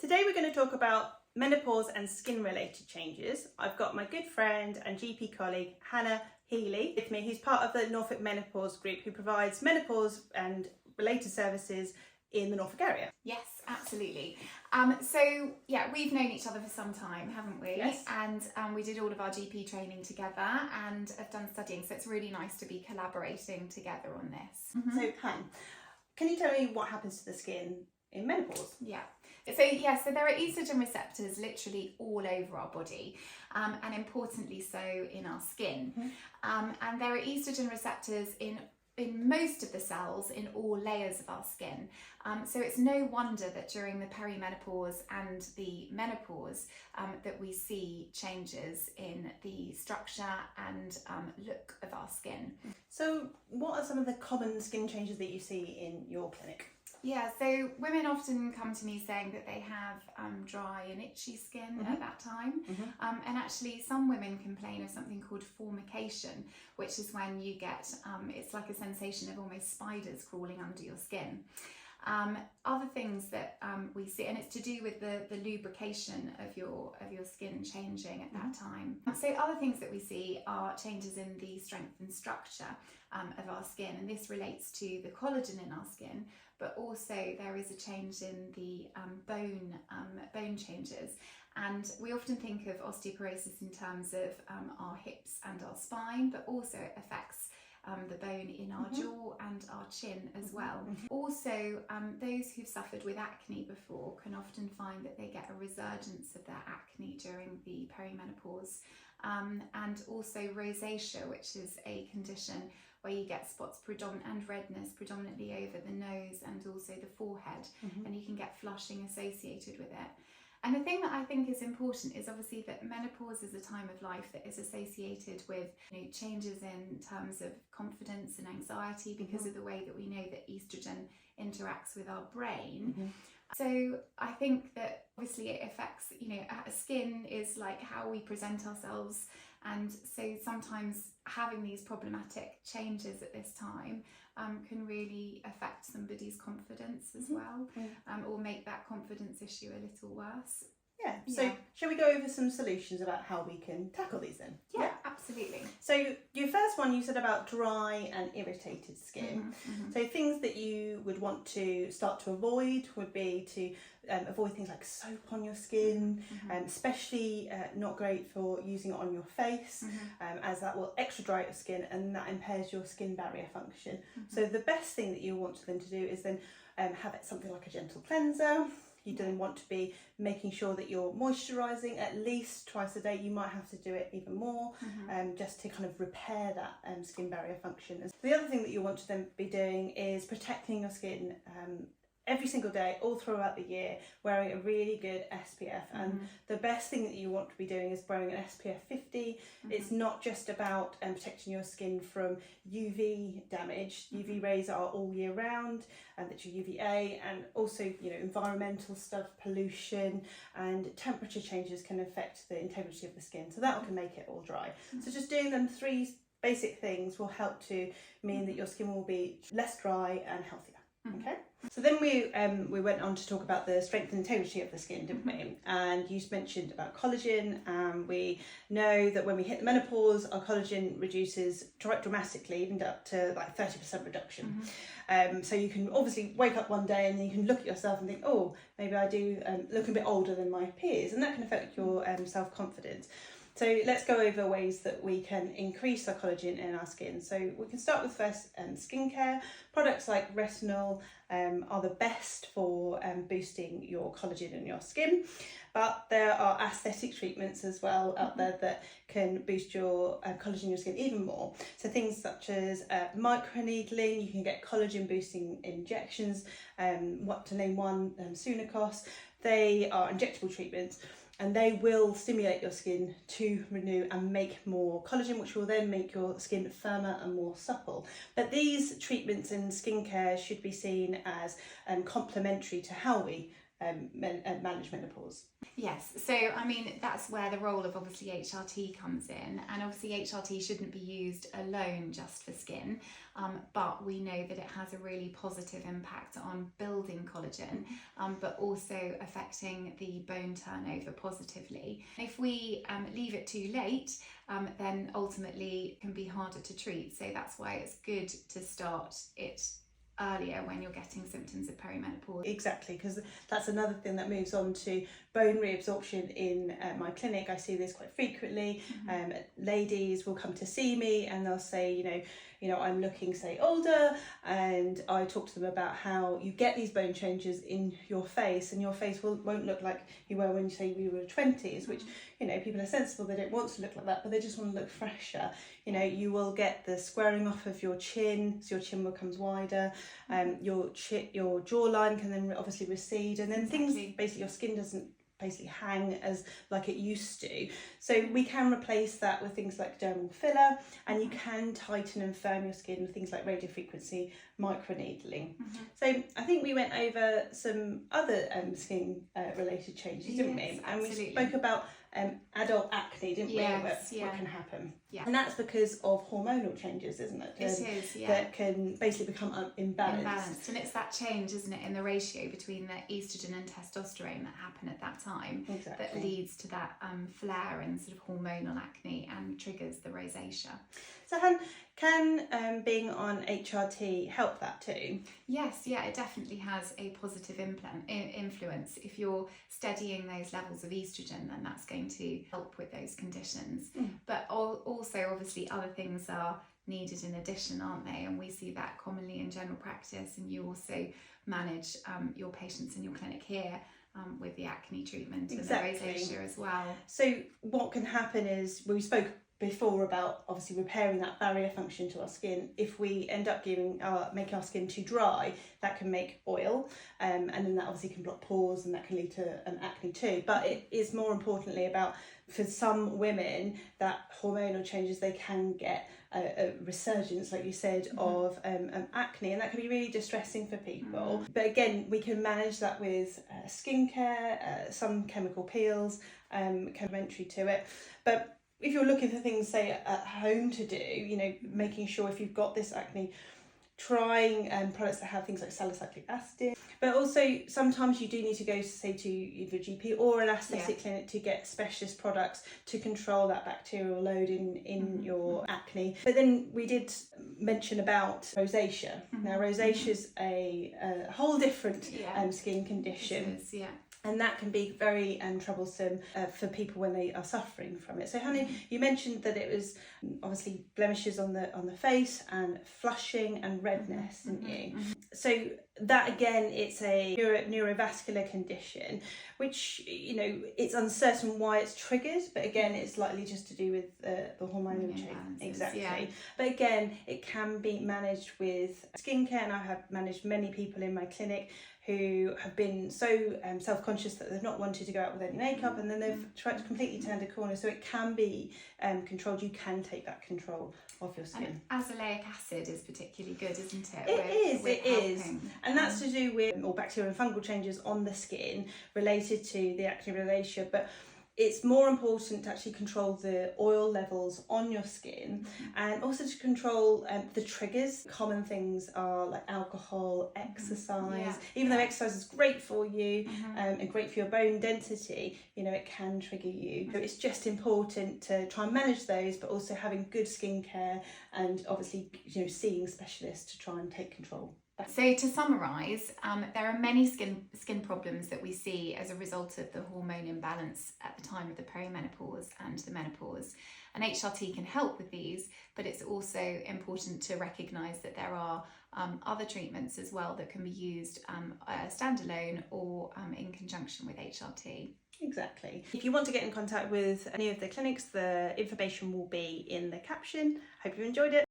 Today we're going to talk about menopause and skin related changes. I've got my good friend and GP colleague Hannah Healy with me, who's part of the Norfolk Menopause group, who provides menopause and related services in the Norfolk area. Yes, absolutely. We've known each other for some time, haven't we? Yes. And we did all of our GP training together and have done studying, so it's really nice to be collaborating together on this. So Han, can you tell me what happens to the skin in menopause? So there are estrogen receptors literally all over our body, and importantly so in our skin. And there are estrogen receptors in most of the cells in all layers of our skin. So it's no wonder that during the perimenopause and the menopause that we see changes in the structure and look of our skin. So what are some of the common skin changes that you see in your clinic? Yeah, so women often come to me saying that they have dry and itchy skin at that time. And actually some women complain of something called formication, which is when you get, it's like a sensation of almost spiders crawling under your skin. Other things that we see, and it's to do with the lubrication of your skin changing at that time. So other things that we see are changes in the strength and structure of our skin, and this relates to the collagen in our skin, but also there is a change in the bone changes. And we often think of osteoporosis in terms of our hips and our spine, but also it affects the bone in our jaw and our chin as well. Also, those who've suffered with acne before can often find that they get a resurgence of their acne during the perimenopause. And also rosacea, which is a condition where you get spots and redness predominantly over the nose and also the forehead, and you can get flushing associated with it. And the thing that I think is important is obviously that menopause is a time of life that is associated with changes in terms of confidence and anxiety because of the way that we know that estrogen interacts with our brain. So I think that obviously it affects, skin is like how we present ourselves, and so sometimes having these problematic changes at this time can really affect somebody's confidence as well, or make that confidence issue a little worse. So shall we go over some solutions about how we can tackle these then? Yeah, absolutely. So your first one, you said about dry and irritated skin. So things that you would want to start to avoid would be to avoid things like soap on your skin, especially not great for using it on your face, as that will extra dry out your skin and that impairs your skin barrier function. So the best thing that you want them to do is then have it something like a gentle cleanser. You then want to be making sure that you're moisturising at least twice a day. You might have to do it even more, just to kind of repair that skin barrier function. The other thing that you want to then be doing is protecting your skin every single day, all throughout the year, wearing a really good SPF. And the best thing that you want to be doing is wearing an SPF 50. It's not just about protecting your skin from UV damage. UV rays are all year round, and that's your UVA, and also environmental stuff, pollution and temperature changes can affect the integrity of the skin, so that can make it all dry. So just doing them three basic things will help to mean that your skin will be less dry and healthier. Okay, so then we went on to talk about the strength and integrity of the skin, didn't we? And you mentioned about collagen, and we know that when we hit the menopause, our collagen reduces dramatically, even up to like 30% reduction. So you can obviously wake up one day and then you can look at yourself and think, oh, maybe I do look a bit older than my peers, and that can affect your self-confidence. So let's go over ways that we can increase our collagen in our skin. So we can start with first skincare. Products like retinol are the best for boosting your collagen in your skin, but there are aesthetic treatments as well out there that can boost your collagen in your skin even more. So things such as microneedling, you can get collagen boosting injections, what to name one, Sunacos. They are injectable treatments, and they will stimulate your skin to renew and make more collagen, which will then make your skin firmer and more supple. But these treatments in skincare should be seen as complementary to how we manage menopause. Yes, so I mean that's where the role of obviously HRT comes in, and obviously HRT shouldn't be used alone just for skin, but we know that it has a really positive impact on building collagen, but also affecting the bone turnover positively. If we leave it too late, then ultimately it can be harder to treat, so that's why it's good to start it earlier when you're getting symptoms of perimenopause. Exactly, because that's another thing that moves on to bone reabsorption in my clinic. I see this quite frequently. Ladies will come to see me and they'll say, you know, I'm looking, say, older, and I talk to them about how you get these bone changes in your face, and your face won't look like you were when you say you were 20s, which, you know, people are sensible, they don't want to look like that, but they just want to look fresher. You know, you will get the squaring off of your chin, so your chin becomes wider, your jawline can then obviously recede, and then things, basically your skin doesn't basically hang as like it used to. So we can replace that with things like dermal filler, and you can tighten and firm your skin with things like radiofrequency microneedling. So I think we went over some other skin related changes, didn't we? And we spoke about adult acne, didn't we? What can happen. And that's because of hormonal changes, isn't it? It is, that can basically become imbalanced. And it's that change, isn't it, in the ratio between the estrogen and testosterone that happen at that time that leads to that flare and sort of hormonal acne and triggers the rosacea. So can being on HRT help that too? Yes, it definitely has a positive influence. If you're steadying those levels of estrogen, then that's going to help with those conditions. But also, obviously, other things are needed in addition, aren't they? And we see that commonly in general practice, and you also manage your patients in your clinic here with the acne treatment and the rosacea as well. So what can happen is, we spoke before about obviously repairing that barrier function to our skin. If we end up making our skin too dry, that can make oil, and then that obviously can block pores, and that can lead to an acne too. But it is more importantly about, for some women, that hormonal changes, they can get a resurgence, like you said, of acne, and that can be really distressing for people. But again, we can manage that with skincare, some chemical peels, complementary to it. But if you're looking for things, say, at home to do, you know, making sure if you've got this acne, trying products that have things like salicylic acid. But also sometimes you do need to go, say, to either a GP or an aesthetic clinic to get specialist products to control that bacterial load in your acne. But then we did mention about rosacea. Now rosacea is a whole different skin condition. And that can be very troublesome for people when they are suffering from it. So Hannah, you mentioned that it was obviously blemishes on the face and flushing and redness, didn't you? So that, again, it's a neurovascular condition, which, you know, it's uncertain why it's triggered, but again, it's likely just to do with the hormonal change. But again, it can be managed with skincare, and I have managed many people in my clinic who have been so self-conscious that they've not wanted to go out with any makeup, and then they've tried to completely turn a corner. So it can be controlled. You can take that control of your skin. And azelaic acid is particularly good, isn't it? It is. And that's to do with bacterial and fungal changes on the skin related to the acne rosacea. But it's more important to actually control the oil levels on your skin, and also to control the triggers. Common things are like alcohol, exercise. Even though exercise is great for you and great for your bone density, you know, it can trigger you. So it's just important to try and manage those, but also having good skincare, and obviously, you know, seeing specialists to try and take control. So to summarise, there are many skin problems that we see as a result of the hormone imbalance at the time of the perimenopause and the menopause. And HRT can help with these, but it's also important to recognise that there are other treatments as well that can be used standalone or in conjunction with HRT. Exactly. If you want to get in contact with any of the clinics, the information will be in the caption. Hope you enjoyed it.